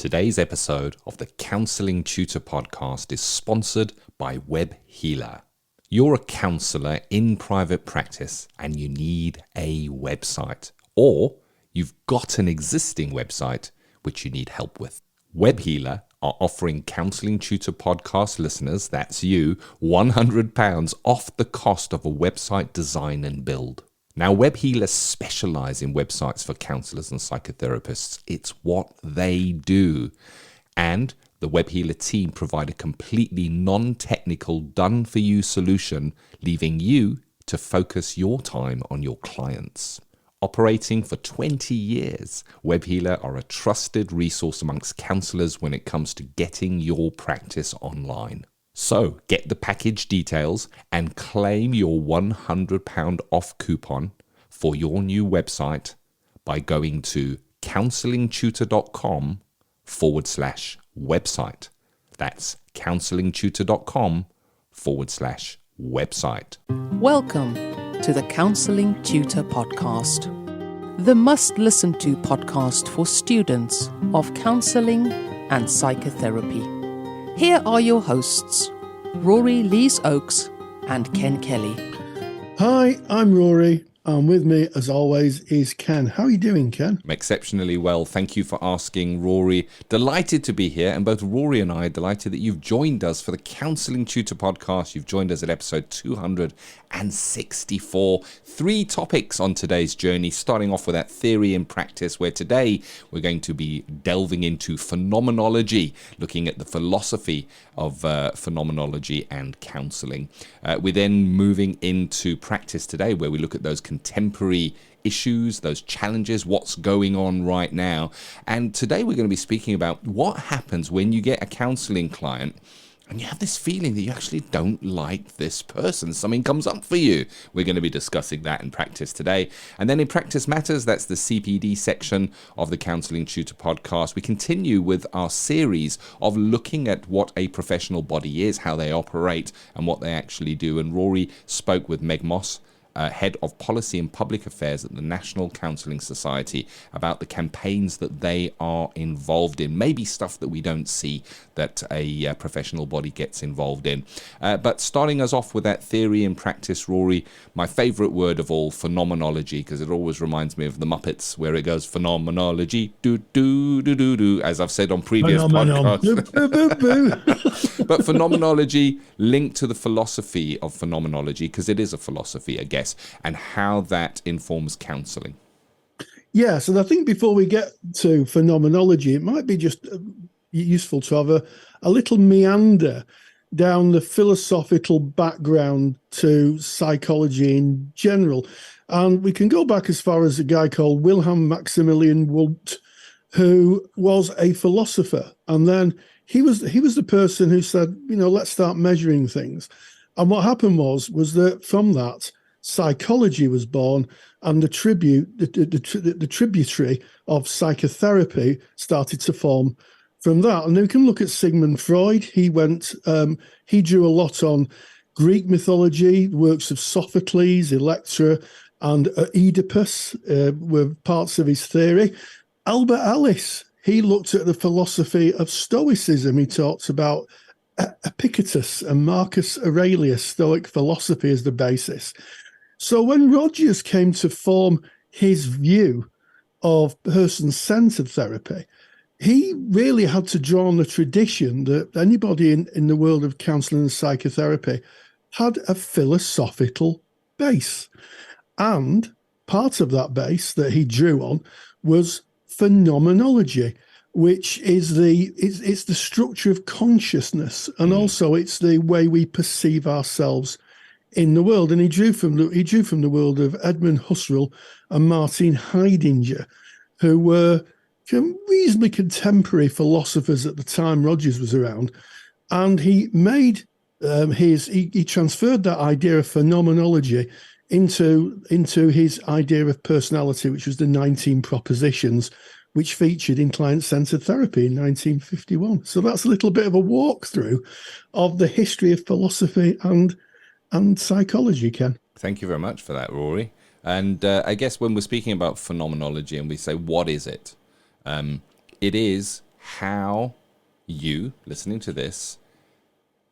Today's episode of the Counselling Tutor Podcast is sponsored by Web Healer. You're a counsellor in private practice and you need a website, or you've got an existing website which you need help with. Web Healer are offering Counselling Tutor Podcast listeners, that's you, £100 off the cost of a website design and build. Now, Web Healers specialise in websites for counsellors and psychotherapists. It's what they do. And the Web Healer team provide a completely non-technical, done-for-you solution, leaving you to focus your time on your clients. Operating for 20 years, Web Healer are a trusted resource amongst counsellors when it comes to getting your practice online. So get the package details and claim your £100 off coupon for your new website by going to counsellingtutor.com/website. That's counsellingtutor.com/website. Welcome to the Counselling Tutor Podcast, the must-listen-to podcast for students of counselling and psychotherapy. Here are your hosts, Rory Lees-Oakes and Ken Kelly. Hi, I'm Rory, and with me, as always, is Ken. How are you doing, Ken? I'm exceptionally well. Thank you for asking, Rory. Delighted to be here, and both Rory and I are delighted that you've joined us for the Counselling Tutor Podcast. You've joined us at episode 264. 3 topics on today's journey, starting off with that theory and practice, where today we're going to be delving into phenomenology, looking at the philosophy of phenomenology and counselling. We're then moving into practice today, where we look at those contemporary issues, those challenges, what's going on right now. And today we're going to be speaking about what happens when you get a counselling client and you have this feeling that you actually don't like this person. Something comes up for you. We're going to be discussing that in practice today. And then in Practice Matters, that's the CPD section of the Counselling Tutor Podcast. We continue with our series of looking at what a professional body is, how they operate, and what they actually do. And Rory spoke with Meg Moss, Head of Policy and Public Affairs at the National Counselling Society, about the campaigns that they are involved in. Maybe stuff that we don't see that a professional body gets involved in. But starting us off with that theory and practice, Rory, my favourite word of all, phenomenology, because it always reminds me of the Muppets, where it goes phenomenology, do, as I've said on previous podcasts. But phenomenology linked to the philosophy of phenomenology, because it is a philosophy, I guess, and how that informs counselling. Yes, and I think before we get to phenomenology, it might be just useful to have a little meander down the philosophical background to psychology in general. And we can go back as far as a guy called Wilhelm Maximilian Wundt, who was a philosopher. And then he was the person who said, let's start measuring things. And what happened was that from that, psychology was born, and the tributary of psychotherapy started to form from that. And then we can look at Sigmund Freud. He drew a lot on Greek mythology, works of Sophocles, Electra, and Oedipus were parts of his theory. Albert Ellis, he looked at the philosophy of Stoicism. He talked about Epictetus and Marcus Aurelius, Stoic philosophy, as the basis. So when Rogers came to form his view of person-centered therapy, he really had to draw on the tradition that anybody in the world of counselling and psychotherapy had a philosophical base. And part of that base that he drew on was phenomenology, which is it's the structure of consciousness, and also it's the way we perceive ourselves in the world. And he drew from the world of Edmund Husserl and Martin Heidegger, who were reasonably contemporary philosophers at the time Rogers was around. And he made he transferred that idea of phenomenology into his idea of personality, which was the 19 propositions, which featured in client-centered therapy in 1951. So that's a little bit of a walkthrough of the history of philosophy and psychology, Ken. Thank you very much for that, Rory. And I guess when we're speaking about phenomenology and we say, what is it? It is how you, listening to this,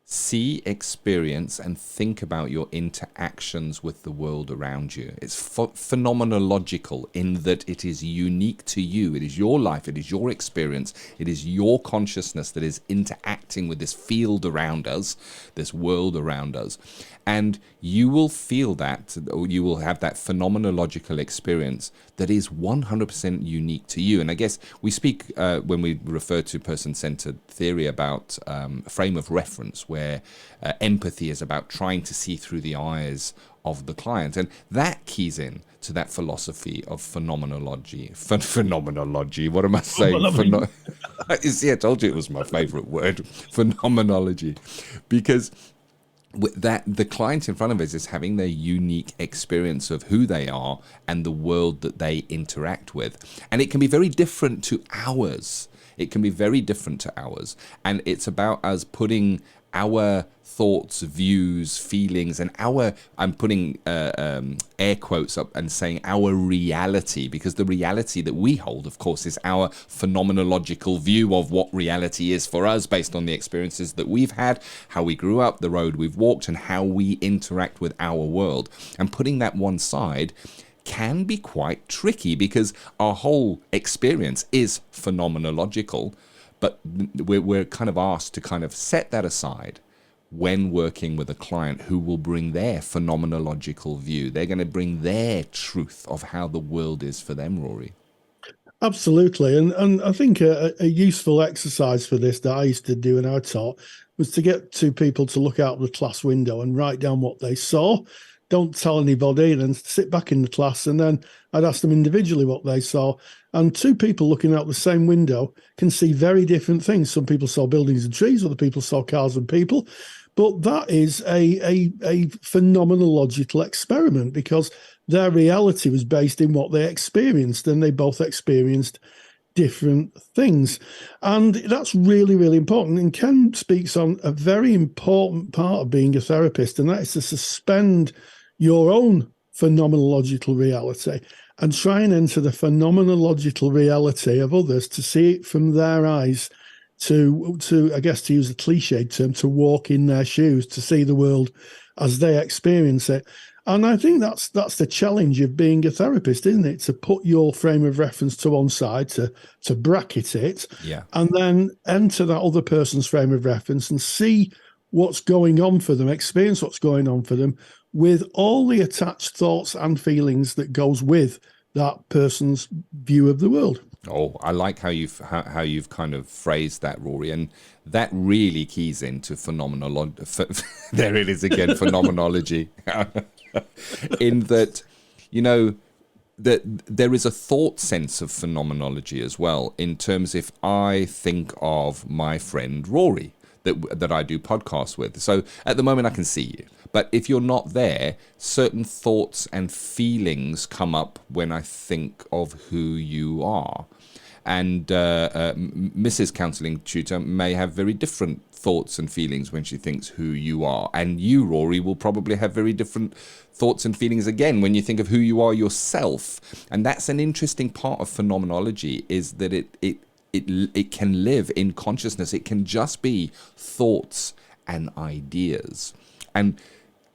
see, experience, and think about your interactions with the world around you. It's phenomenological in that it is unique to you. It is your life. It is your experience. It is your consciousness that is interacting with this field around us, this world around us. And you will feel that, or you will have that phenomenological experience that is 100% unique to you. And I guess we speak, when we refer to person-centered theory, about a frame of reference where empathy is about trying to see through the eyes of the client. And that keys in to that philosophy of phenomenology. Phenomenology, what am I saying? See, I told you it was my favorite word, phenomenology. Because that the client in front of us is having their unique experience of who they are and the world that they interact with. And it can be very different to ours. It can be very different to ours. And it's about us putting our thoughts, views, feelings, and I'm putting air quotes up and saying our reality, because the reality that we hold, of course, is our phenomenological view of what reality is for us based on the experiences that we've had, how we grew up, the road we've walked, and how we interact with our world. And putting that one side can be quite tricky because our whole experience is phenomenological, but we're kind of asked to kind of set that aside when working with a client who will bring their phenomenological view. They're going to bring their truth of how the world is for them, Rory. Absolutely. And I think a useful exercise for this that I used to do when I taught was to get two people to look out the class window and write down what they saw. Don't tell anybody, and then sit back in the class, and then I'd ask them individually what they saw. And two people looking out the same window can see very different things. Some people saw buildings and trees, other people saw cars and people. But that is a phenomenological experiment because their reality was based in what they experienced, and they both experienced different things. And that's really, really important. And Ken speaks on a very important part of being a therapist, and that is to suspend your own phenomenological reality and try and enter the phenomenological reality of others, to see it from their eyes, to I guess, to use a cliched term, to walk in their shoes, to see the world as they experience it. And I think that's the challenge of being a therapist, isn't it? To put your frame of reference to one side, to bracket it, and then enter that other person's frame of reference and see what's going on for them, experience what's going on for them, with all the attached thoughts and feelings that goes with that person's view of the world. Oh, I like how you've kind of phrased that, Rory, and that really keys into phenomenology. There it is again, phenomenology. In that, that there is a thought sense of phenomenology as well. In terms, if I think of my friend Rory, that I do podcasts with. So at the moment I can see you. But if you're not there, certain thoughts and feelings come up when I think of who you are. And Mrs. Counselling Tutor may have very different thoughts and feelings when she thinks who you are. And you, Rory, will probably have very different thoughts and feelings again when you think of who you are yourself. And that's an interesting part of phenomenology, is that it can live in consciousness. It can just be thoughts and ideas. And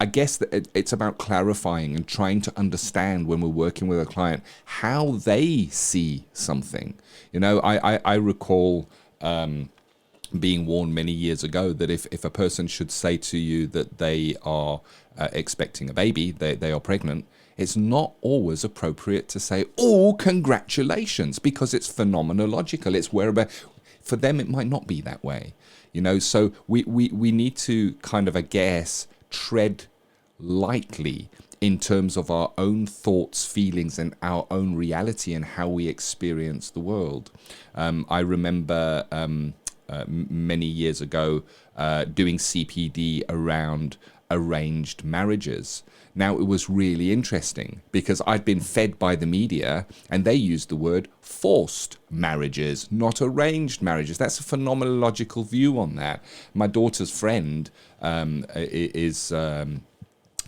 I guess that it's about clarifying and trying to understand, when we're working with a client, how they see something. I recall being warned many years ago that if a person should say to you that they are expecting a baby, they are pregnant, it's not always appropriate to say, "Oh, congratulations," because it's phenomenological. It's wherever, for them, it might not be that way. So we need to kind of, I guess, tread lightly in terms of our own thoughts, feelings, and our own reality and how we experience the world. I remember many years ago doing CPD around arranged marriages. Now, it was really interesting because I'd been fed by the media and they used the word forced marriages, not arranged marriages. That's a phenomenological view on that. My daughter's friend is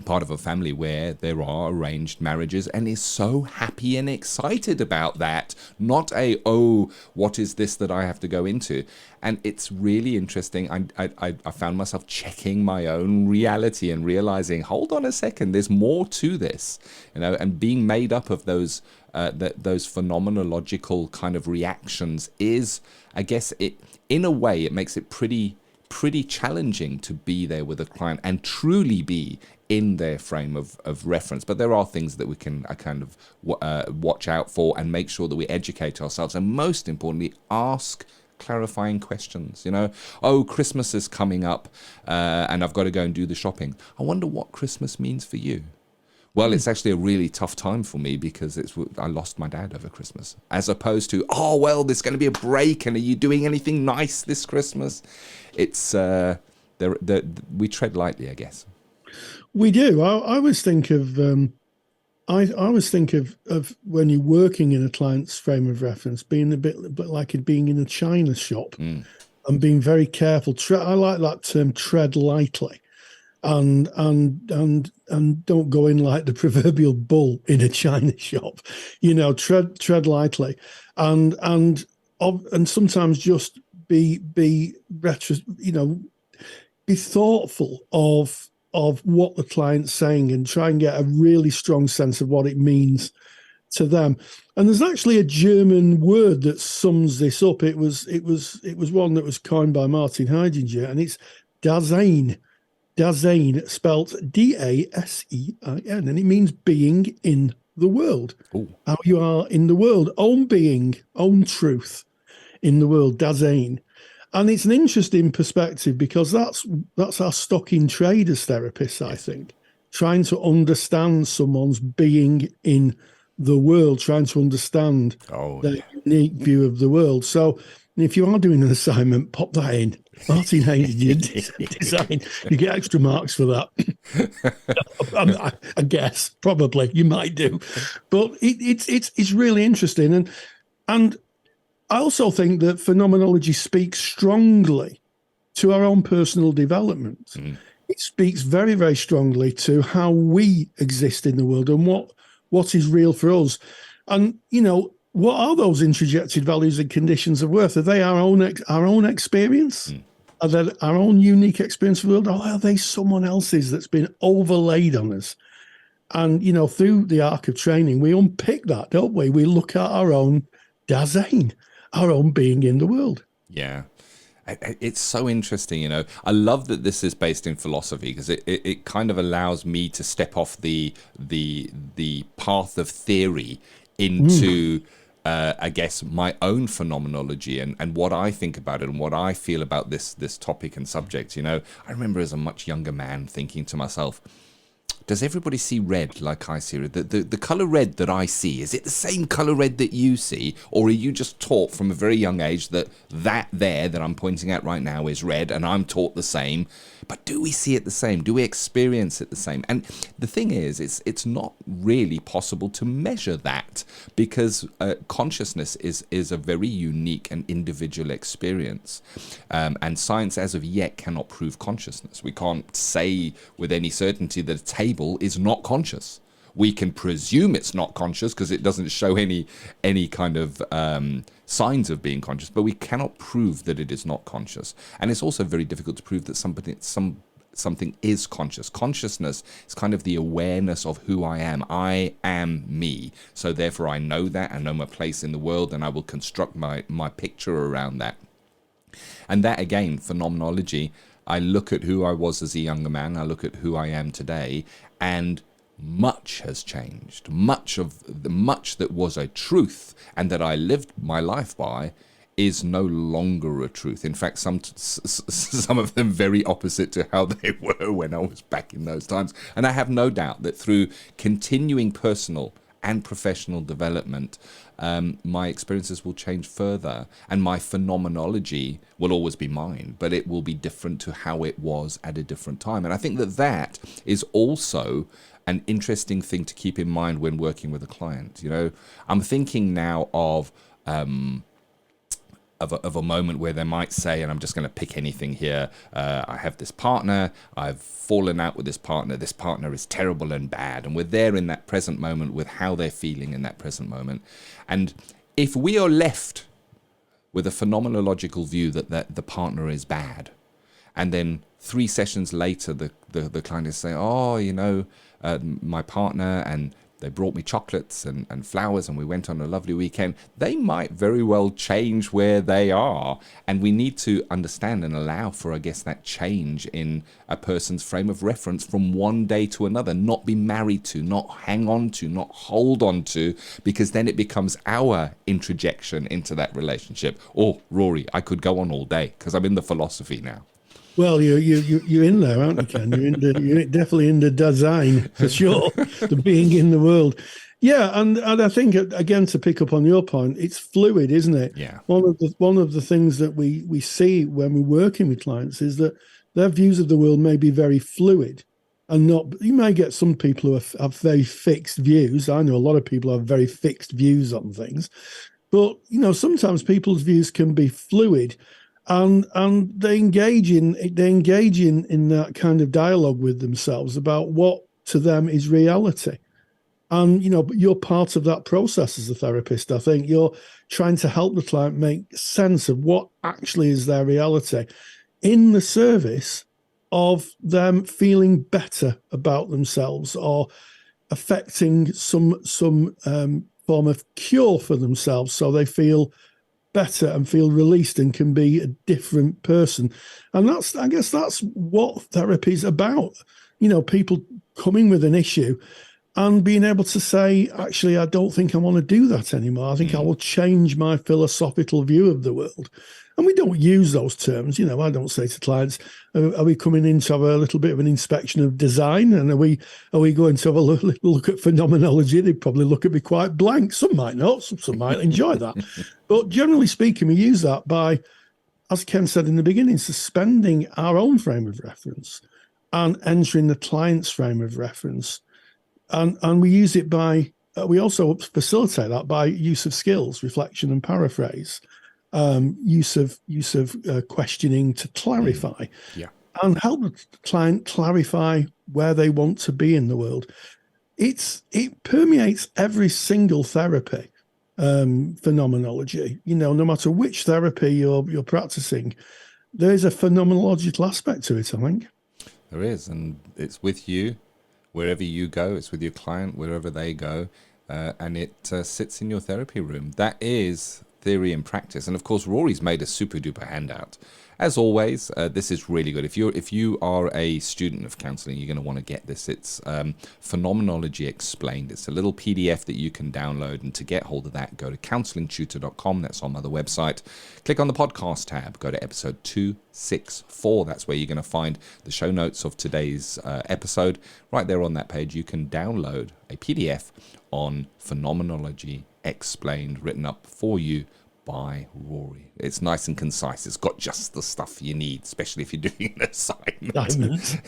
part of a family where there are arranged marriages and is so happy and excited about that. Not oh, what is this that I have to go into? And it's really interesting. I found myself checking my own reality and realizing, hold on a second, there's more to this, and being made up of those phenomenological kind of reactions is, I guess, in a way, it makes it pretty challenging to be there with a client and truly be in their frame of reference. But there are things that we can kind of watch out for and make sure that we educate ourselves, and most importantly, ask clarifying questions. Oh, Christmas is coming up and I've got to go and do the shopping. I wonder what Christmas means for you. Well, it's actually a really tough time for me because I lost my dad over Christmas, as opposed to, oh, well, there's going to be a break, and are you doing anything nice this Christmas? It's we tread lightly, I guess. We do. I always think of I always think of when you're working in a client's frame of reference being a bit like it being in a china shop, and being very careful. I like that term, tread lightly. And don't go in like the proverbial bull in a china shop, tread lightly, and sometimes just be thoughtful of what the client's saying and try and get a really strong sense of what it means to them. And there's actually a German word that sums this up. It was one that was coined by Martin Heidegger, and it's Dasein. Dasein, spelt Dasein, and it means being in the world. Ooh. How you are in the world, own being, own truth in the world, Dasein. And it's an interesting perspective because that's our stock in trade as therapists, I think, trying to understand someone's being in the world, trying to understand their unique view of the world. So if you are doing an assignment, pop that in. Martin Heidegger design. You get extra marks for that. I guess probably you might do, but it's really interesting, and I also think that phenomenology speaks strongly to our own personal development. It speaks very, very strongly to how we exist in the world and what is real for us, and what are those introjected values and conditions of worth? Are they our own experience? Are they our own unique experience of the world? Or are they someone else's that's been overlaid on us? And, through the arc of training, we unpick that, don't we? We look at our own Dasein, our own being in the world. Yeah. It's so interesting, I love that this is based in philosophy because it kind of allows me to step off the path of theory into I guess my own phenomenology and what I think about it and what I feel about this topic and subject. I remember as a much younger man thinking to myself, does everybody see red like I see it? The color red that I see, is it the same color red that you see? Or are you just taught from a very young age that I'm pointing at right now is red and I'm taught the same? But do we see it the same? Do we experience it the same? And the thing is, it's not really possible to measure that because consciousness is a very unique and individual experience. And science as of yet cannot prove consciousness. We can't say with any certainty that a table is not conscious. We can presume it's not conscious because it doesn't show any kind of signs of being conscious, but we cannot prove that it is not conscious. And it's also very difficult to prove that something is conscious. Consciousness is kind of the awareness of who I am. I am me. So therefore I know that, I know my place in the world, and I will construct my picture around that. And that, again, phenomenology, I look at who I was as a younger man, I look at who I am today, and much has changed. Much that was a truth and that I lived my life by is no longer a truth. In fact, some of them very opposite to how they were when I was back in those times. And I have no doubt that through continuing personal and professional development, my experiences will change further, and my phenomenology will always be mine, but it will be different to how it was at a different time. And I think that is also an interesting thing to keep in mind when working with a client. I'm thinking now of of a moment where they might say, and I'm just going to pick anything here, I have this partner, I've fallen out with this partner is terrible and bad, and we're there in that present moment with how they're feeling in that present moment. And if we are left with a phenomenological view that the partner is bad, and then 3 sessions later the client is saying, my partner, and they brought me chocolates and flowers, and we went on a lovely weekend, they might very well change where they are. And we need to understand and allow for, I guess, that change in a person's frame of reference from one day to another, not be married to, not hang on to, not hold on to, because then it becomes our introjection into that relationship. Oh, Rory, I could go on all day because I'm in the philosophy now. Well, you're in there, aren't you, Ken? You're definitely in the design for sure, the being in the world. Yeah, and I think, again, to pick up on your point, it's fluid, isn't it? Yeah. One of the things that we see when we're working with clients is that their views of the world may be very fluid, and not. You may get some people who have very fixed views. I know a lot of people have very fixed views on things, but sometimes people's views can be fluid. And they engage in that kind of dialogue with themselves about what to them is reality. And you're part of that process as a therapist. I think you're trying to help the client make sense of what actually is their reality in the service of them feeling better about themselves, or affecting some form of cure for themselves, so they feel better and feel released and can be a different person. And I guess that's what therapy is about. People coming with an issue and being able to say, actually, I don't think I want to do that anymore. I think I will change my philosophical view of the world. And we don't use those terms. I don't say to clients, are we coming in to have a little bit of an inspection of design? And are we going to have a look at phenomenology? They'd probably look at me quite blank. Some might not, some might enjoy that. But generally speaking, we use that by, as Ken said in the beginning, suspending our own frame of reference and entering the client's frame of reference. And we use it by, we also facilitate that by use of skills, reflection and paraphrase. Use of questioning to clarify, and help the client clarify where they want to be in the world. It permeates every single therapy, phenomenology. No matter which therapy you're practicing, there is a phenomenological aspect to it, I think. There is, and it's with you wherever you go. It's with your client wherever they go, and it sits in your therapy room. That is theory and practice. And of course, Rory's made a super duper handout. As always, this is really good. If you are a student of counselling, you're going to want to get this. It's Phenomenology Explained. It's a little PDF that you can download, and to get hold of that, go to counsellingtutor.com. That's on my other website. Click on the podcast tab. Go to episode 264. That's where you're going to find the show notes of today's episode. Right there on that page, you can download a PDF on Phenomenology Explained, written up for you by Rory. It's nice and concise. It's got just the stuff you need, especially if you're doing an assignment.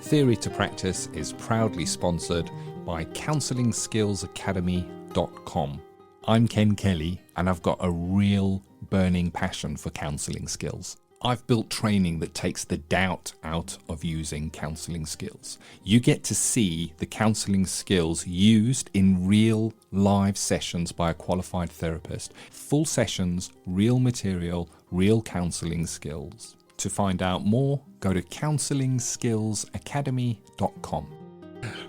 Theory to Practice is proudly sponsored by CounsellingSkillsAcademy.com. I'm Ken Kelly, and I've got a real burning passion for counselling skills. I've built training that takes the doubt out of using counselling skills. You get to see the counselling skills used in real live sessions by a qualified therapist. Full sessions, real material, real counselling skills. To find out more, go to CounsellingSkillsAcademy.com.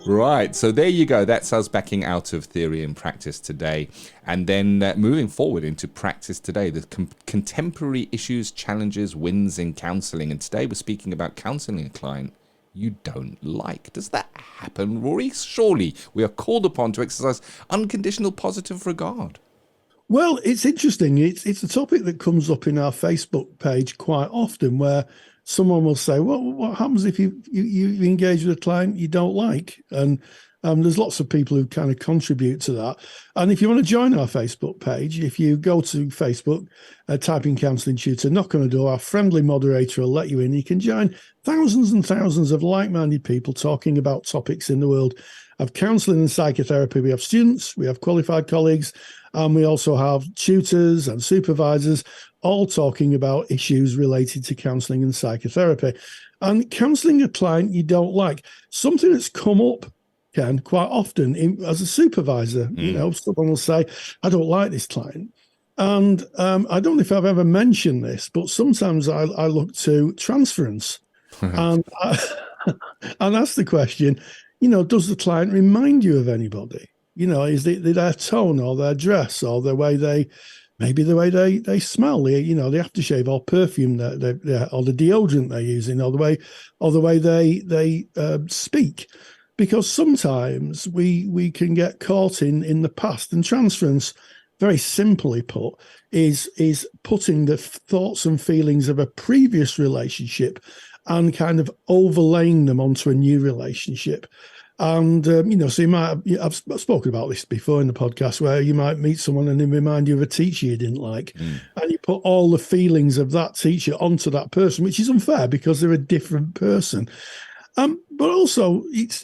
Right, so there you go. That's us backing out of theory and practice today. And then moving forward into practice today, the contemporary issues, challenges, wins in counselling. And today we're speaking about counselling a client you don't like. Does that happen, Rory? Surely we are called upon to exercise unconditional positive regard. Well, it's interesting. It's a topic that comes up in our Facebook page quite often, where someone will say, well, what happens if you engage with a client you don't like? And there's lots of people who kind of contribute to that. And if you want to join our Facebook page, if you go to Facebook, type in Counselling Tutor, knock on the door, our friendly moderator will let you in. You can join thousands and thousands of like-minded people talking about topics in the world of counselling and psychotherapy. We have students, we have qualified colleagues, And we also have tutors and supervisors all talking about issues related to counselling and psychotherapy. And counselling a client you don't like, something that's come up, Ken, quite often as a supervisor, someone will say, I don't like this client. And I don't know if I've ever mentioned this, but sometimes I look to transference and ask the question, does the client remind you of anybody? Is it their tone or their dress or the way they smell, the aftershave or perfume or the deodorant they're using or the way they speak? Because sometimes we can get caught in the past, and transference, very simply put, is putting the thoughts and feelings of a previous relationship and kind of overlaying them onto a new relationship. And, so you might, I've spoken about this before in the podcast, where you might meet someone and they remind you of a teacher you didn't like. And you put all the feelings of that teacher onto that person, which is unfair because they're a different person. But also it's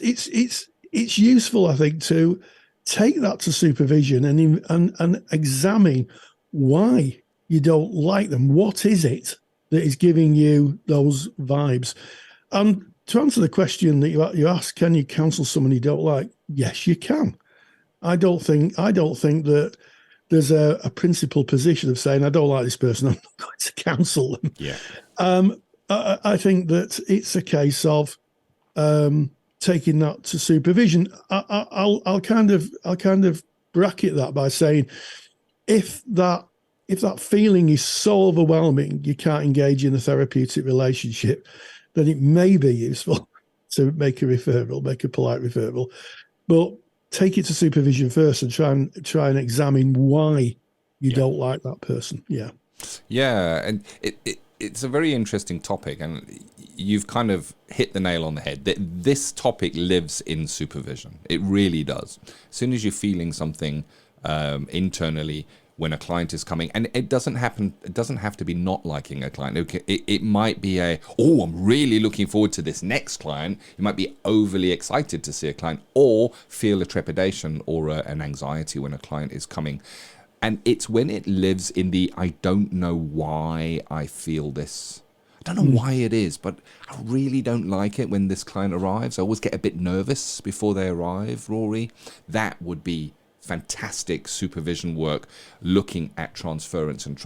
useful, I think, to take that to supervision and examine why you don't like them. What is it that is giving you those vibes? And to answer the question that you asked, can you counsel someone you don't like? Yes, you can. I don't think that there's a principled position of saying, I don't like this person, I'm not going to counsel them. Yeah. I think that it's a case of taking that to supervision. I'll kind of bracket that by saying, if that feeling is so overwhelming you can't engage in a therapeutic relationship, then it may be useful to make a polite referral, but take it to supervision first and try and examine why you don't like that person. Yeah, and it's a very interesting topic, and you've kind of hit the nail on the head. This topic lives in supervision. It really does. As soon as you're feeling something internally when a client is coming, and it doesn't have to be not liking a client. It might be I'm really looking forward to this next client. You might be overly excited to see a client, or feel a trepidation or an anxiety when a client is coming. And it's when it lives in the, I don't know why I feel this. I don't know why it is, but I really don't like it when this client arrives. I always get a bit nervous before they arrive, Rory. That would be fantastic supervision work, looking at transference and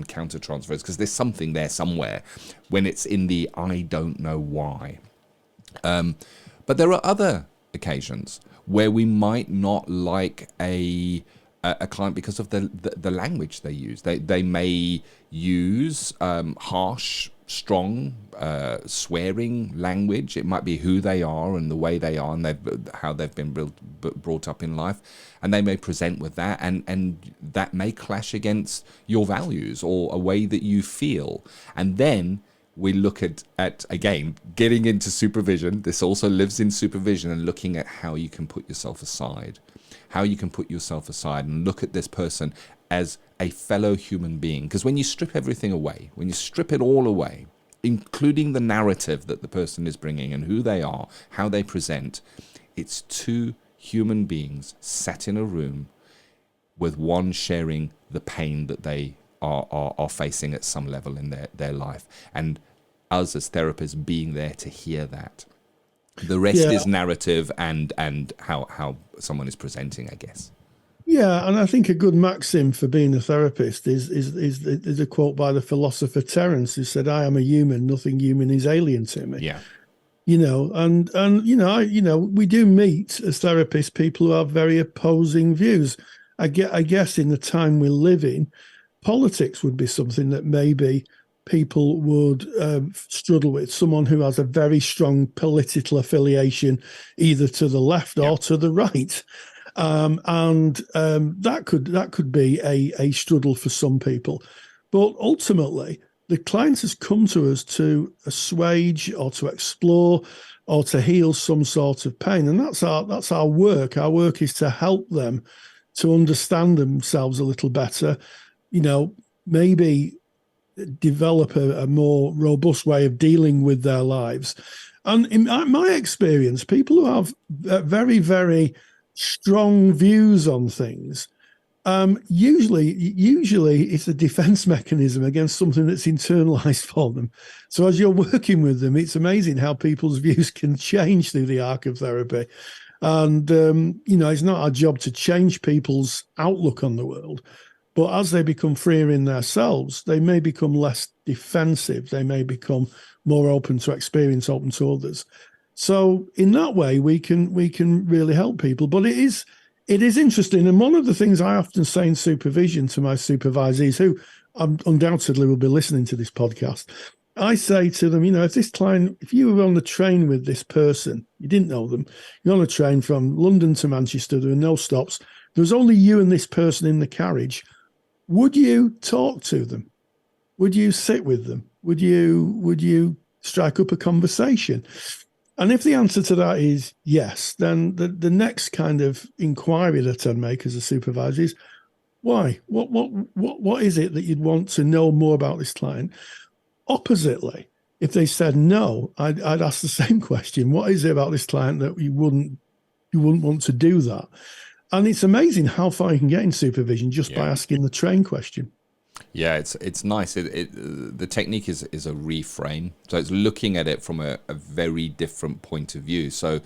counter transference, because there's something there somewhere when it's in the I don't know why. But there are other occasions where we might not like a client because of the language they use. They may use harsh, strong, swearing language. It might be who they are and the way they are and how they've been brought up in life, and they may present with that, and that may clash against your values or a way that you feel. And then we look at again, getting into supervision. This also lives in supervision, and looking at how you can put yourself aside. How you can put yourself aside and look at this person as a fellow human being. Because when you strip everything away, when you strip it all away, including the narrative that the person is bringing and who they are, how they present, it's two human beings sat in a room with one sharing the pain that they are facing at some level in their life. And us as therapists being there to hear that. The rest is narrative and how someone is presenting, I guess. Yeah, and I think a good maxim for being a therapist is a quote by the philosopher Terence, who said, "I am a human. Nothing human is alien to me." Yeah, and we do meet as therapists people who have very opposing views. I guess in the time we live in, politics would be something that maybe people would struggle with. Someone who has a very strong political affiliation, either to the left or to the right. That could be a struggle for some people. But ultimately, the client has come to us to assuage or to explore or to heal some sort of pain. And that's our work. Our work is to help them to understand themselves a little better, maybe develop a more robust way of dealing with their lives. And in my experience, people who have very, very strong views on things Usually it's a defense mechanism against something that's internalized for them. So as you're working with them, it's amazing how people's views can change through the arc of therapy. And, it's not our job to change people's outlook on the world. But as they become freer in themselves, they may become less defensive. They may become more open to experience, open to others. So in that way, we can really help people. But it is interesting. And one of the things I often say in supervision to my supervisees, who undoubtedly will be listening to this podcast, I say to them, if you were on the train with this person, you didn't know them, you're on a train from London to Manchester, there were no stops, there was only you and this person in the carriage, would you talk to them? Would you sit with them? Would you strike up a conversation? And if the answer to that is yes, then the next kind of inquiry that I'd make as a supervisor is, why? What is it that you'd want to know more about this client? Oppositely, if they said no, I'd ask the same question. What is it about this client that you wouldn't want to do that? And it's amazing how far you can get in supervision just by asking the train question. Yeah, it's nice. The technique is a reframe. So it's looking at it from a very different point of view. So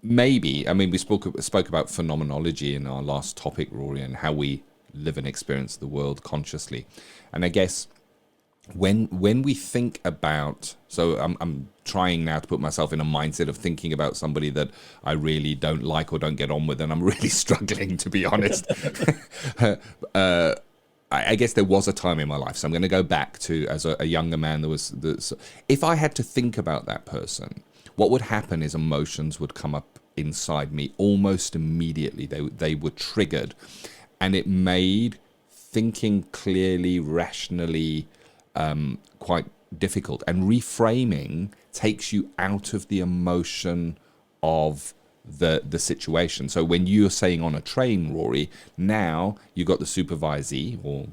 maybe, we spoke about phenomenology in our last topic, Rory, and how we live and experience the world consciously. And I guess when we think about, so I'm trying now to put myself in a mindset of thinking about somebody that I really don't like or don't get on with, and I'm really struggling, to be honest. I guess there was a time in my life, so I'm going to go back to as a younger man. If I had to think about that person, what would happen is emotions would come up inside me almost immediately. They were triggered, and it made thinking clearly, rationally, quite difficult. And reframing takes you out of the emotion of the situation. So when you're saying on a train, Rory, now you got the supervisee or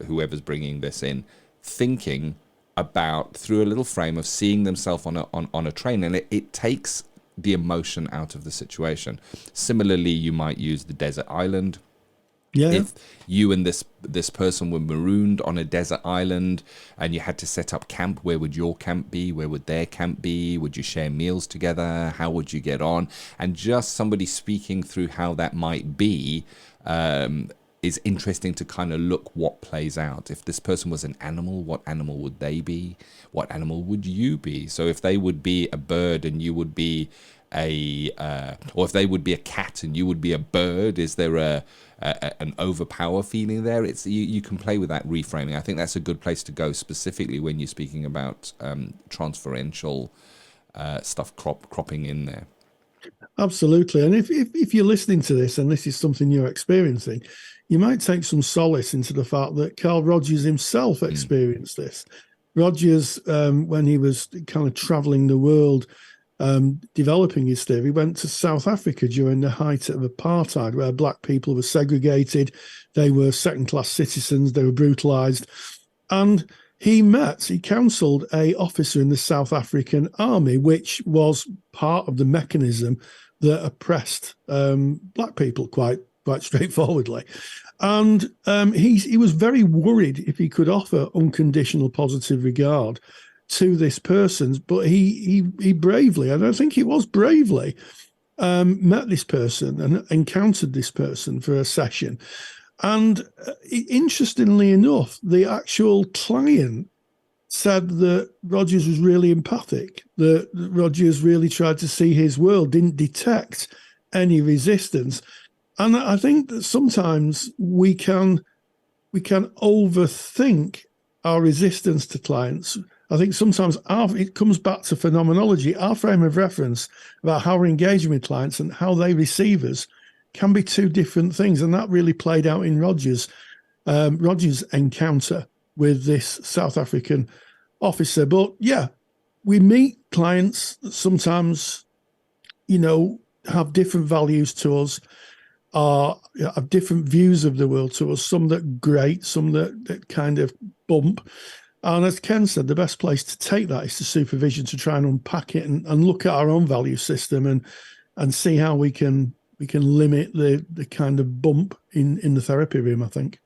whoever's bringing this in thinking about through a little frame of seeing themselves on a train, and it takes the emotion out of the situation. Similarly, you might use the desert island. Yeah. If you and this person were marooned on a desert island and you had to set up camp, where would your camp be? Where would their camp be? Would you share meals together? How would you get on? And just somebody speaking through how that might be is interesting to kind of look what plays out. If this person was an animal, what animal would they be? What animal would you be? So if they would be a bird and you would be or if they would be a cat and you would be a bird, is there an overpower feeling there? It's you can play with that reframing. I think that's a good place to go, specifically when you're speaking about transferential stuff cropping in there. Absolutely. And if you're listening to this and this is something you're experiencing, you might take some solace into the fact that Carl Rogers himself experienced this. Rogers, when he was kind of traveling the world, developing his theory, went to South Africa during the height of apartheid, where black people were segregated, they were second-class citizens, they were brutalized. And he counselled an officer in the South African army, which was part of the mechanism that oppressed black people quite straightforwardly. And he was very worried if he could offer unconditional positive regard to this person, but he bravely, and I think it was bravely, met this person and encountered this person for a session. And interestingly enough, the actual client said that Rogers was really empathic, that Rogers really tried to see his world, didn't detect any resistance. And I think that sometimes we can overthink our resistance to clients. I think sometimes it comes back to phenomenology. Our frame of reference about how we're engaging with clients and how they receive us can be two different things. And that really played out in Rogers' encounter with this South African officer. But yeah, we meet clients that sometimes, have different values to us, have different views of the world to us, some that grate, some that kind of bump. And as Ken said, the best place to take that is to supervision, to try and unpack it and look at our own value system and see how we can limit the kind of bump in the therapy room, I think.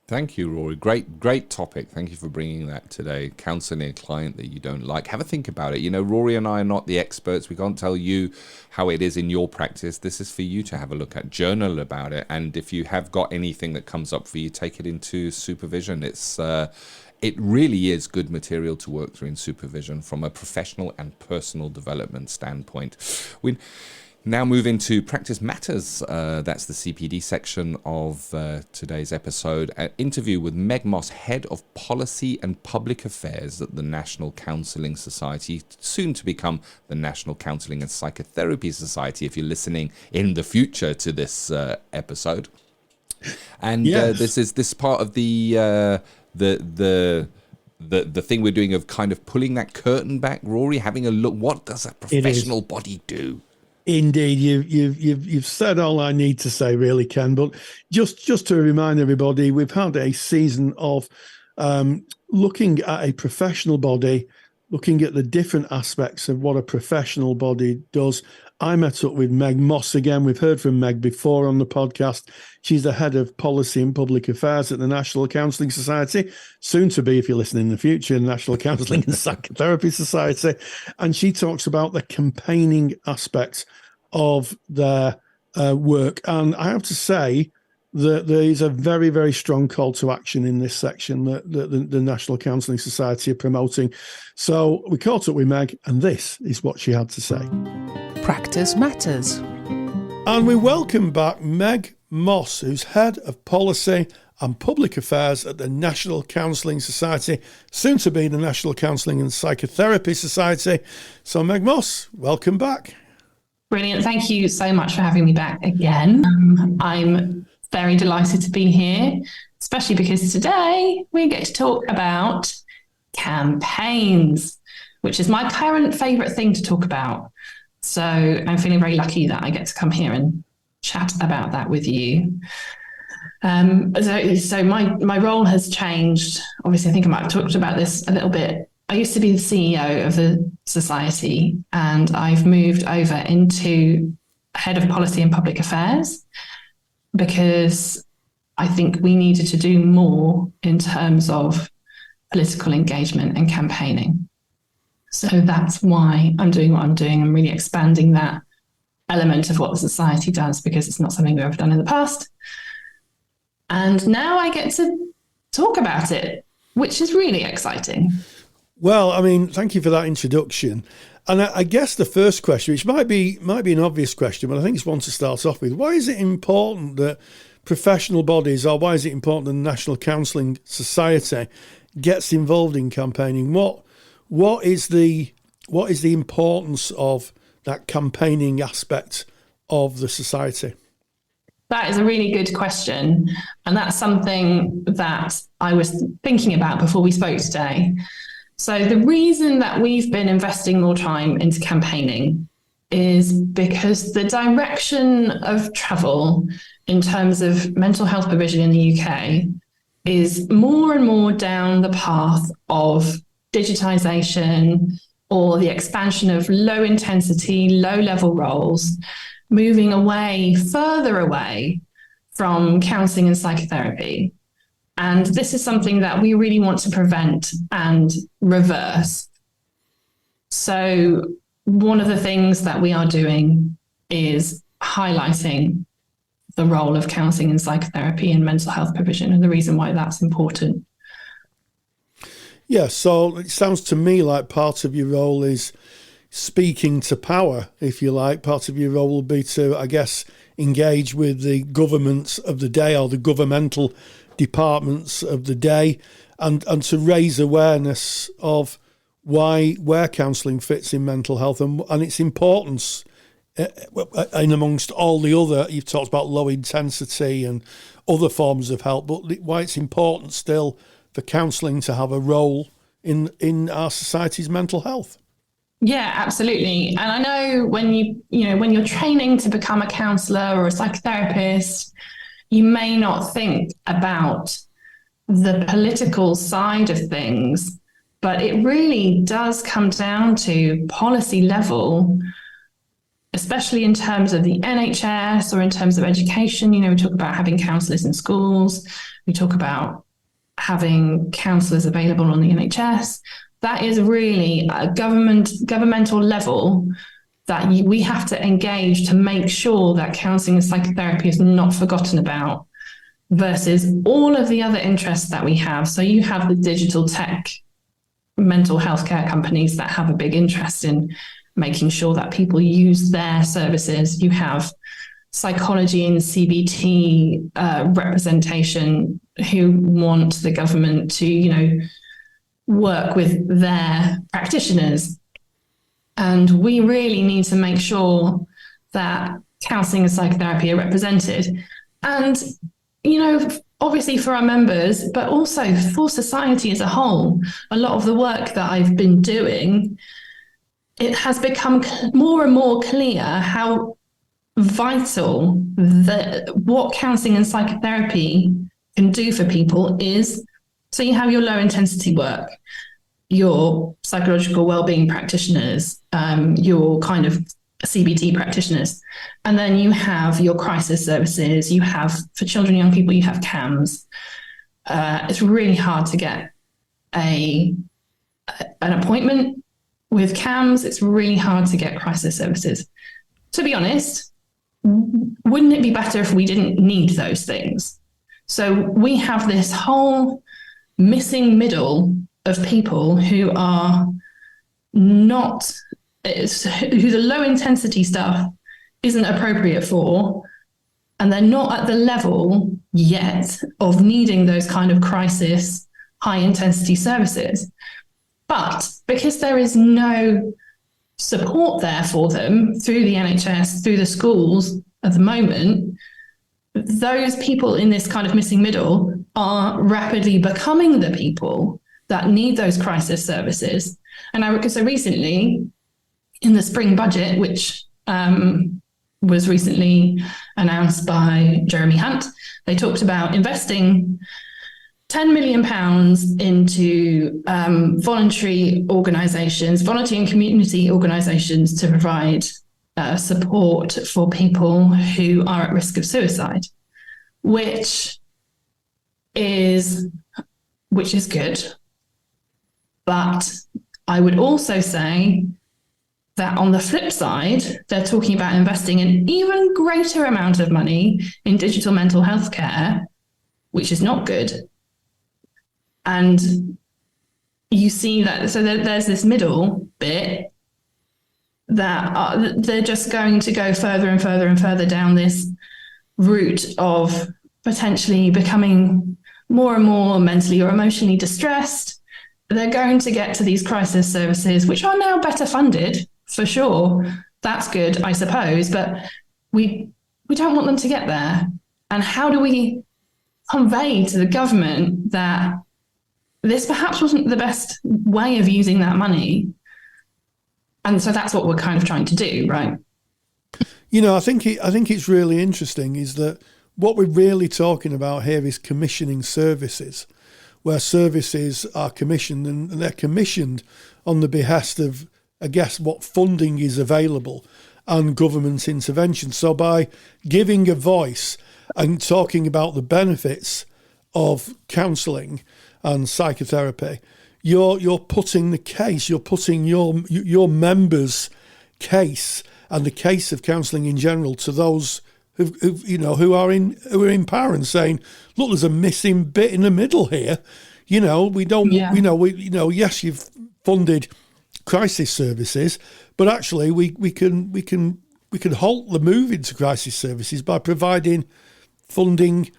Thank you, Rory. Great topic. Thank you for bringing that today. Counselling a client that you don't like. Have a think about it. Rory and I are not the experts. We can't tell you how it is in your practice. This is for you to have a look at, journal about it. And if you have got anything that comes up for you, take it into supervision. It really is good material to work through in supervision from a professional and personal development standpoint. We now move into Practice Matters. That's the CPD section of today's episode. An interview with Meg Moss, Head of Policy and Public Affairs at the National Counselling Society, soon to become the National Counselling and Psychotherapy Society, if you're listening in the future to this episode. And Yes. This is part of the thing we're doing of kind of pulling that curtain back, Rory, having a look. What does a professional body do? Indeed, you've said all I need to say, really, Ken. But just to remind everybody, we've had a season of looking at a professional body, looking at the different aspects of what a professional body does. I met up with Meg Moss again. We've heard from Meg before on the podcast. She's the head of policy and public affairs at the National Counselling Society, soon to be, if you're listening in the future, National Counselling and Psychotherapy Society. And she talks about the campaigning aspect of their work. And I have to say that there is a very, very strong call to action in this section that the National Counselling Society are promoting. So we caught up with Meg, and this is what she had to say. Practice Matters. And we welcome back Meg Moss, who's Head of Policy and Public Affairs at the National Counselling Society, soon to be the National Counselling and Psychotherapy Society. So Meg Moss, welcome back. Brilliant. Thank you so much for having me back again. I'm very delighted to be here, especially because today we get to talk about campaigns, which is my current favourite thing to talk about. So I'm feeling very lucky that I get to come here and chat about that with you. So my role has changed. Obviously, I think I might have talked about this a little bit. I used to be the CEO of the society, and I've moved over into Head of Policy and Public Affairs because I think we needed to do more in terms of political engagement and campaigning. So that's why I'm doing what I'm doing. I'm really expanding that element of what the society does because it's not something we've ever done in the past. And now I get to talk about it, which is really exciting. Well, I mean, thank you for that introduction. And I guess the first question, which might be an obvious question, but I think it's one to start off with. Why is it important that professional bodies, or why is it important that the National Counselling Society gets involved in campaigning? What is the importance of that campaigning aspect of the society? That is a really good question. And that's something that I was thinking about before we spoke today. So the reason that we've been investing more time into campaigning is because the direction of travel in terms of mental health provision in the UK is more and more down the path of digitization or the expansion of low intensity, low level roles, moving further away from counselling and psychotherapy. And this is something that we really want to prevent and reverse. So one of the things that we are doing is highlighting the role of counselling and psychotherapy in mental health provision and the reason why that's important. Yeah, so it sounds to me like part of your role is speaking to power, if you like. Part of your role will be to, I guess, engage with the governments of the day or the governmental departments of the day and to raise awareness of where counselling fits in mental health and its importance in amongst all the other, you've talked about low intensity and other forms of help, but why it's important still for counselling to have a role in our society's mental health. Yeah, absolutely. And I know when you're training to become a counsellor or a psychotherapist, you may not think about the political side of things, but it really does come down to policy level. especially in terms of the NHS or in terms of education. We talk about having counsellors in schools. We talk about having counsellors available on the NHS. That is really a governmental level that we have to engage to make sure that counselling and psychotherapy is not forgotten about, versus all of the other interests that we have. So you have the digital tech mental health care companies that have a big interest in making sure that people use their services. You have psychology and CBT representation who want the government to, work with their practitioners. And we really need to make sure that counselling and psychotherapy are represented. And, obviously for our members, but also for society as a whole, a lot of the work that I've been doing, it has become more and more clear how vital what counselling and psychotherapy can do for people is. So you have your low intensity work, your psychological wellbeing practitioners, your kind of CBT practitioners, and then you have your crisis services. You have, for children and young people, you have CAMS. It's really hard to get an appointment with CAMS. It's really hard to get crisis services. To be honest, wouldn't it be better if we didn't need those things? So we have this whole missing middle of people who are not, who the low intensity stuff isn't appropriate for, and they're not at the level yet of needing those kind of crisis, high intensity services. But because there is no support there for them through the NHS, through the schools at the moment, those people in this kind of missing middle are rapidly becoming the people that need those crisis services. And so recently, in the spring budget, which was recently announced by Jeremy Hunt, they talked about investing £10 million into voluntary organisations, volunteer and community organisations to provide support for people who are at risk of suicide, which is good. But I would also say that on the flip side, they're talking about investing an even greater amount of money in digital mental health care, which is not good. And you see that, so there's this middle bit that they're just going to go further and further and further down this route of potentially becoming more and more mentally or emotionally distressed. They're going to get to these crisis services, which are now better funded, for sure. That's good, I suppose, but we don't want them to get there. And how do we convey to the government that this perhaps wasn't the best way of using that money? And so that's what we're kind of trying to do, right? I think it's really interesting is that what we're really talking about here is commissioning services, where services are commissioned, and they're commissioned on the behest of, I guess, what funding is available and government intervention. So by giving a voice and talking about the benefits of counselling and psychotherapy, you're putting the case, you're putting your members' case and the case of counselling in general to those who are in power and saying, look, there's a missing bit in the middle here. We don't, yes, you've funded crisis services, but actually we can halt the move into crisis services by providing funding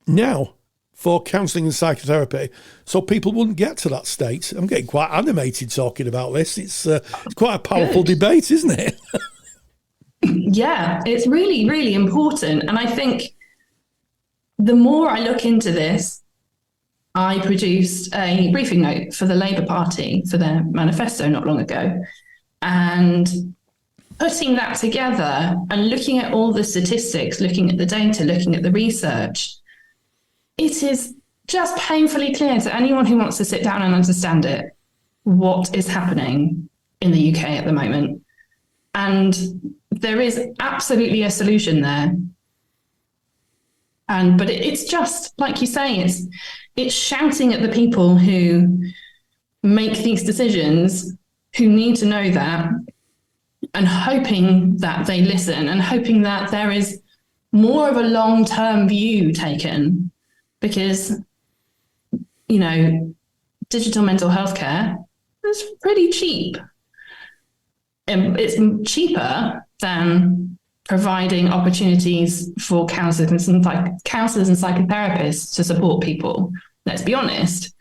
now for counselling and psychotherapy, so people wouldn't get to that state. I'm getting quite animated talking about this. It's quite a powerful debate, isn't it? Yeah, it's really, really important. And I think the more I look into this, I produced a briefing note for the Labour Party for their manifesto not long ago. And putting that together and looking at all the statistics, looking at the data, looking at the research, it is just painfully clear to anyone who wants to sit down and understand it what is happening in the UK at the moment. And there is absolutely a solution there. But it's just, like you say, it's shouting at the people who make these decisions, who need to know that, and hoping that they listen, and hoping that there is more of a long-term view taken, because, you know, digital mental health care is pretty cheap. It's cheaper than providing opportunities for counsellors and psychotherapists to support people, let's be honest.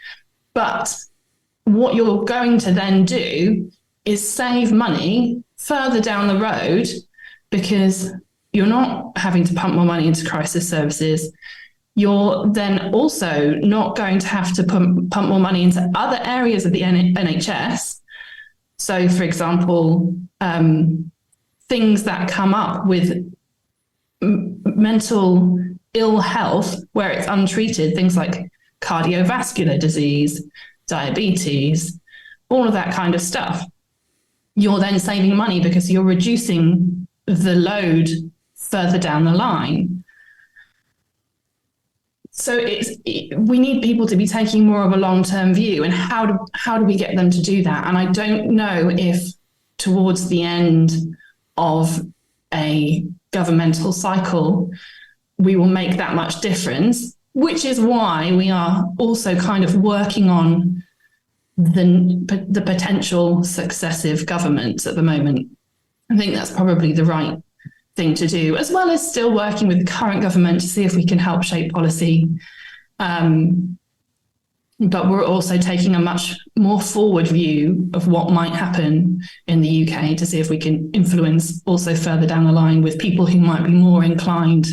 But what you're going to then do is save money further down the road, because you're not having to pump more money into crisis services. You're then also not going to have to pump more money into other areas of the NHS. So, for example, things that come up with mental ill health where it's untreated, things like cardiovascular disease, diabetes, all of that kind of stuff. You're then saving money because you're reducing the load further down the line. So we need people to be taking more of a long-term view, and how do we get them to do that? And I don't know if towards the end of a governmental cycle we will make that much difference, which is why we are also kind of working on the potential successive governments at the moment. I think that's probably the right thing to do, as well as still working with the current government to see if we can help shape policy. But we're also taking a much more forward view of what might happen in the UK to see if we can influence also further down the line with people who might be more inclined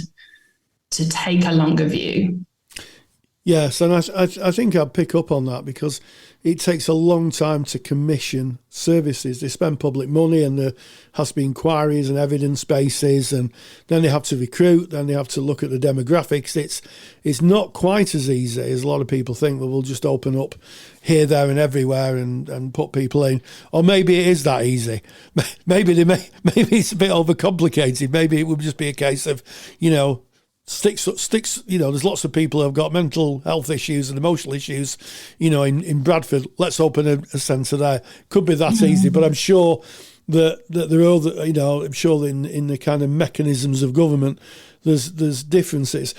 to take a longer view. Yes, and I think I'd pick up on that, because it takes a long time to commission services. They spend public money, and there has to be inquiries and evidence bases, and then they have to recruit, then they have to look at the demographics. It's not quite as easy as a lot of people think, that we'll just open up here, there and everywhere and put people in. Or maybe it is that easy. Maybe it's a bit overcomplicated. Maybe it would just be a case of, sticks, there's lots of people who have got mental health issues and emotional issues, in Bradford. Let's open a centre there. Could be that easy, but I'm sure that there are other, I'm sure in the kind of mechanisms of government, there's differences.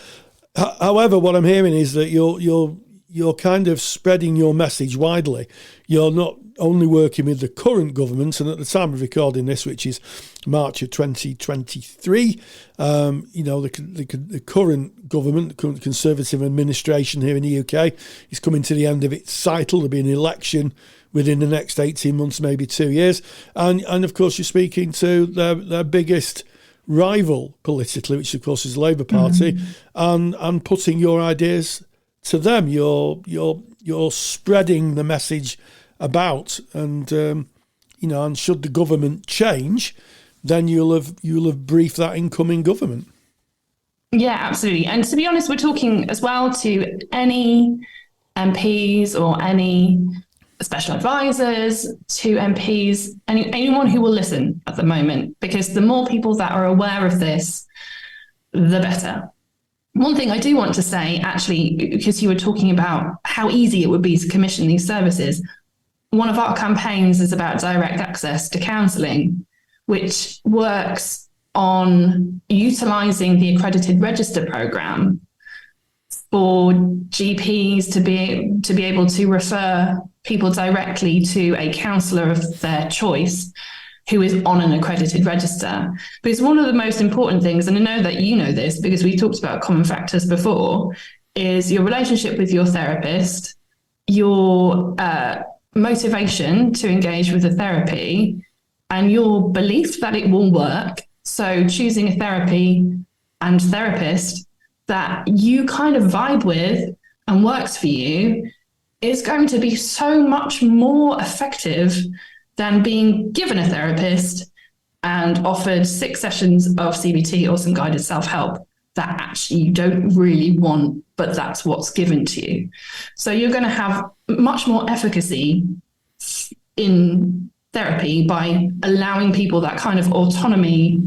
However, what I'm hearing is that you're kind of spreading your message widely. You're not only working with the current government, and at the time of recording this, which is March of 2023, the current government, the current Conservative administration here in the UK, is coming to the end of its cycle. There'll be an election within the next 18 months, maybe 2 years. And of course, you're speaking to their biggest rival politically, which of course is the Labour Party, and putting your ideas to them. You're spreading the message about, and and should the government change, then you'll have briefed that incoming government. Yeah, absolutely. And to be honest, we're talking as well to any MPs or any special advisors, to MPs, anyone who will listen at the moment, because the more people that are aware of this, the better. One thing I do want to say, actually, because you were talking about how easy it would be to commission these services, one of our campaigns is about direct access to counselling, which works on utilising the accredited register programme for GPs to be able to refer people directly to a counsellor of their choice who is on an accredited register. Because one of the most important things, and I know that you know this because we talked about common factors before, is your relationship with your therapist, your motivation to engage with the therapy, and your belief that it will work. So choosing a therapy and therapist that you kind of vibe with and works for you is going to be so much more effective than being given a therapist and offered 6 sessions of CBT or some guided self-help that actually you don't really want, but that's what's given to you. So you're going to have much more efficacy in therapy by allowing people that kind of autonomy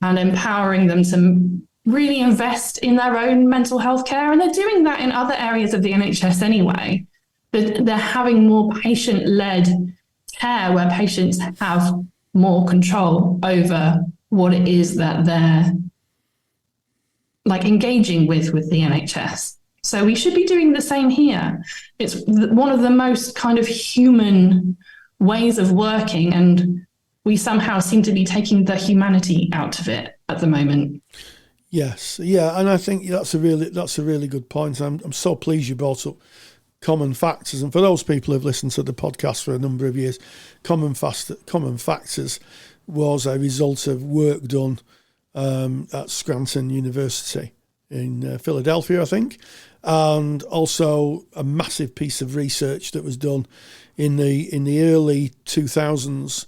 and empowering them to really invest in their own mental health care. And they're doing that in other areas of the NHS anyway. But they're having more patient-led care where patients have more control over what it is that they're like engaging with the NHS. So we should be doing the same here. It's one of the most kind of human ways of working, and we somehow seem to be taking the humanity out of it at the moment. Yes, yeah, and I think that's a really good point. I'm so pleased you brought up common factors, and for those people who've listened to the podcast for a number of years, common factors was a result of work done at Scranton University in Philadelphia, I think, and also a massive piece of research that was done in the early 2000s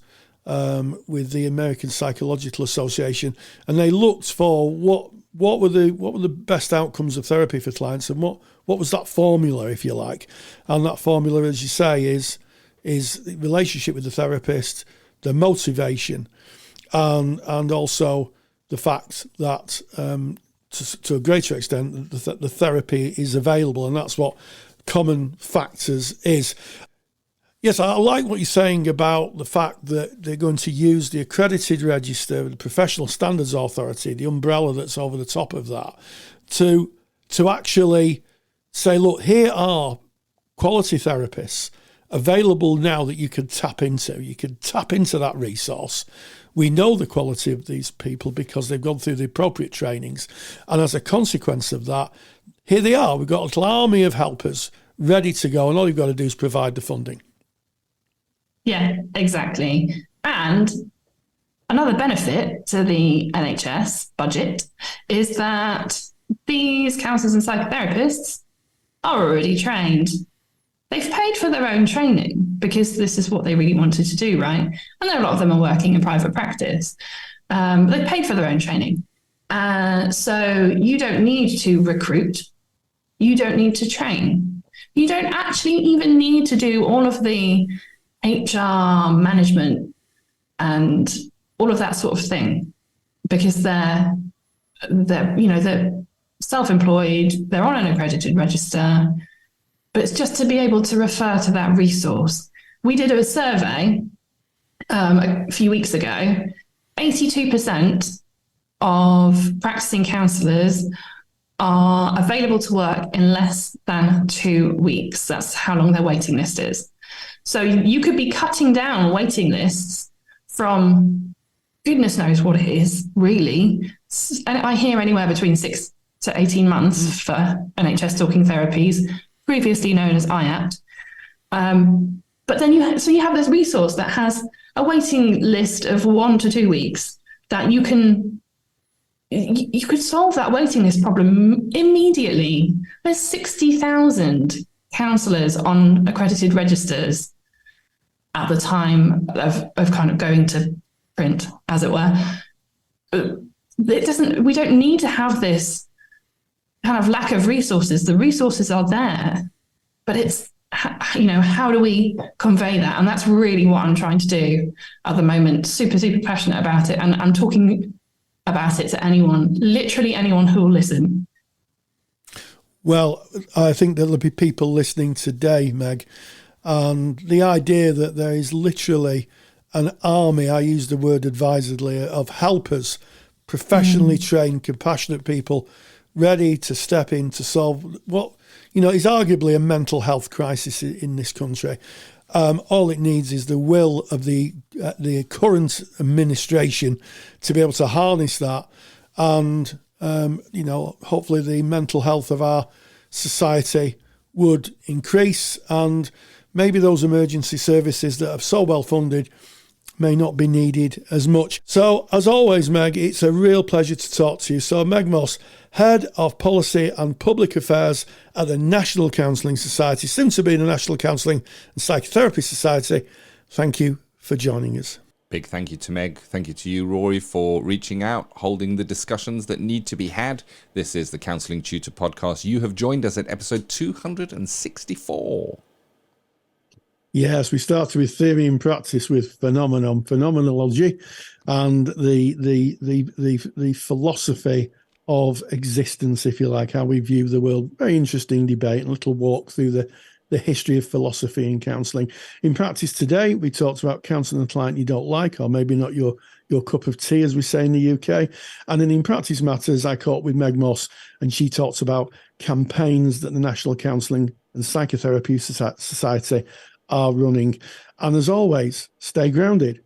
with the American Psychological Association, and they looked for what were the best outcomes of therapy for clients, and what was that formula, if you like. And that formula, as you say, is the relationship with the therapist, the motivation, and also the fact that to a greater extent the therapy is available, and that's what common factors is. Yes, I like what you're saying about the fact that they're going to use the accredited register, the Professional Standards Authority, the umbrella that's over the top of that, to actually say, look, here are quality therapists available now that you can tap into. You can tap into that resource. We know the quality of these people because they've gone through the appropriate trainings. And as a consequence of that, here they are. We've got a little army of helpers ready to go, and all you've got to do is provide the funding. Yeah, exactly. And another benefit to the NHS budget is that these counsellors and psychotherapists are already trained. They've paid for their own training because this is what they really wanted to do, right? And a lot of them are working in private practice. They've paid for their own training. So you don't need to recruit. You don't need to train. You don't actually even need to do all of the HR management and all of that sort of thing, because they're self-employed, they're on an accredited register, but it's just to be able to refer to that resource. We did a survey a few weeks ago. 82% of practicing counsellors are available to work in less than 2 weeks. That's how long their waiting list is. So you could be cutting down waiting lists from goodness knows what it is, really. And I hear anywhere between 6 to 18 months for NHS talking therapies, previously known as IAT. But then you have this resource that has a waiting list of 1 to 2 weeks that you could solve that waiting list problem immediately. There's 60,000 counsellors on accredited registers at the time of kind of going to print, as it were. We don't need to have this kind of lack of resources. The resources are there, but it's, how do we convey that? And that's really what I'm trying to do at the moment. Super, super passionate about it. And I'm talking about it to anyone, literally anyone who will listen. Well, I think there'll be people listening today, Meg, and the idea that there is literally an army, I use the word advisedly, of helpers, professionally trained, compassionate people ready to step in to solve what, is arguably a mental health crisis in this country. All it needs is the will of the current administration to be able to harness that, and hopefully the mental health of our society would increase, and maybe those emergency services that are so well funded may not be needed as much. So, as always, Meg, it's a real pleasure to talk to you. So, Meg Moss, Head of Policy and Public Affairs at the National Counselling Society, soon to be the National Counselling and Psychotherapy Society, thank you for joining us. Big thank you to Meg. Thank you to you, Rory, for reaching out, holding the discussions that need to be had. This is the Counselling Tutor Podcast. You have joined us at episode 264. Yes, we started with theory and practice with phenomenology, and the philosophy of existence, if you like, how we view the world. Very interesting debate, and a little walk through the history of philosophy and counselling. In practice today, we talked about counselling a client you don't like, or maybe not your cup of tea, as we say in the UK. And then in practice matters, I caught with Meg Moss, and she talks about campaigns that the National Counselling and Psychotherapy Society are running. And as always, stay grounded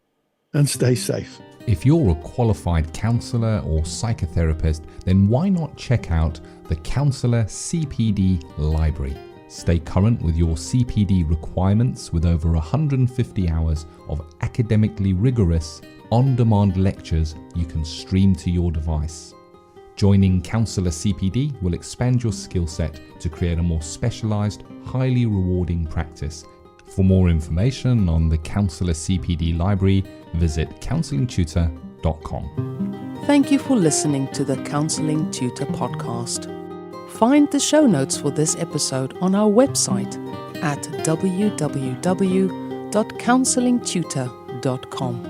and stay safe. If you're a qualified counsellor or psychotherapist, then why not check out the Counsellor CPD Library? Stay current with your CPD requirements with over 150 hours of academically rigorous, on-demand lectures you can stream to your device. Joining Counsellor CPD will expand your skill set to create a more specialised, highly rewarding practice. For more information on the Counsellor CPD Library, visit counsellingtutor.com. Thank you for listening to the Counselling Tutor Podcast. Find the show notes for this episode on our website at www.counsellingtutor.com.